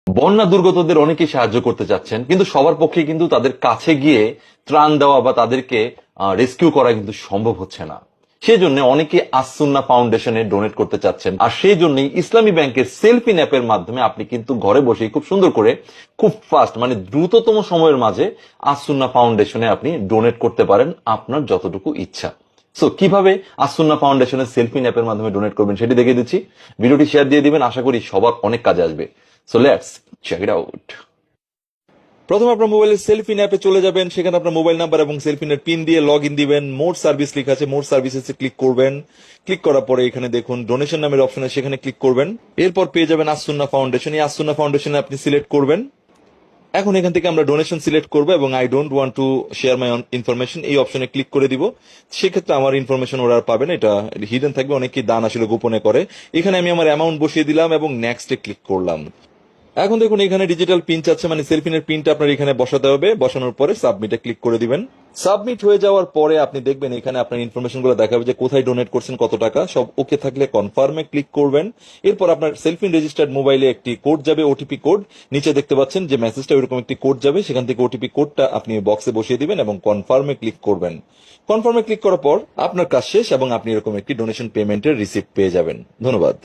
বন্যা দুর্গতদের অনেকেই সাহায্য করতে চাচ্ছেন, কিন্তু সবার পক্ষে কিন্তু তাদের কাছে গিয়ে ত্রাণ দেওয়া বা তাদেরকে রেস্কিউ করা কিন্তু সম্ভব হচ্ছে না। সেই জন্য অনেকে আসসুন্নাহ ফাউন্ডেশনে ডোনেট করতে চাচ্ছেন, আর সেই জন্যই ইসলামী ব্যাংকের সেলফিন অ্যাপের মাধ্যমে আপনি কিন্তু ঘরে বসেই খুব সুন্দর করে, খুব ফাস্ট, মানে দ্রুততম সময়ের মাঝে আসসুন্নাহ ফাউন্ডেশনে আপনি ডোনেট করতে পারেন আপনার যতটুকু ইচ্ছা। সো কিভাবে আসসুন্নাহ ফাউন্ডেশনের সেলফিন অ্যাপের মাধ্যমে ডোনেট করবেন সেটি দেখিয়ে দিচ্ছি। ভিডিওটি শেয়ার দিয়ে দিবেন, আশা করি সবার অনেক কাজে আসবে। So let's check it out. প্রথমে আপনার মোবাইলের সেলফিন অ্যাপে চলে যাবেন, সেখানে আপনার মোবাইল নাম্বার এবং সেলফিনের পিন দিয়ে লগ ইন দিবেন। মোর সার্ভিস লেখা আছে, মোর সার্ভিসেসে ক্লিক করবেন। ক্লিক করার পরে এখানে দেখুন ডোনেশন নামের অপশন আছে, সেখানে ক্লিক করবেন। এরপর পেয়ে যাবেন আসসুন্নাহ ফাউন্ডেশন। এই আসসুন্নাহ ফাউন্ডেশনে আপনি সিলেক্ট করবেন। এখন এখান থেকে আমরা ডোনেশন সিলেক্ট করবো এবং I don't want to share my information এই অপশনে ক্লিক করে দিব। সেক্ষেত্রে আমার ইনফরমেশন ওরা আর পাবে না, এটা হিডেন থাকবে। অনেকেই দান আসলে গোপনে করে। এখানে আমি আমার অ্যামাউন্ট বসিয়ে দিলাম এবং নেক্সটে ক্লিক করলাম। এখন দেখুন এখানে ডিজিটাল পিন চাচ্ছে, মানে সেলফিনের পিনটা আপনার এখানে বসাতে হবে। বসানোর পরে সাবমিটে ক্লিক করে দিবেন। সাবমিট হয়ে যাওয়ার পরে আপনি দেখবেন এখানে আপনার ইনফরমেশন গুলো দেখাবে যে কোথায় ডোনেট করছেন, কত টাকা। সব ওকে থাকলে কনফার্মে ক্লিক করবেন। এরপর আপনার সেলফিন রেজিস্টার্ড মোবাইলে একটি কোড যাবে, ওটিপি কোড। নিচে দেখতে পাচ্ছেন যে মেসেজটা ওইরকম একটি কোড যাবে, সেখান থেকে ওটিপি কোডটা আপনি বক্সে বসিয়ে দিবেন এবং কনফার্মে ক্লিক করবেন। কনফার্মে ক্লিক করার পর আপনার কাজ শেষ এবং আপনি এরকম একটি ডোনেশন পেমেন্টের রিসিপ্ট পেয়ে যাবেন। ধন্যবাদ।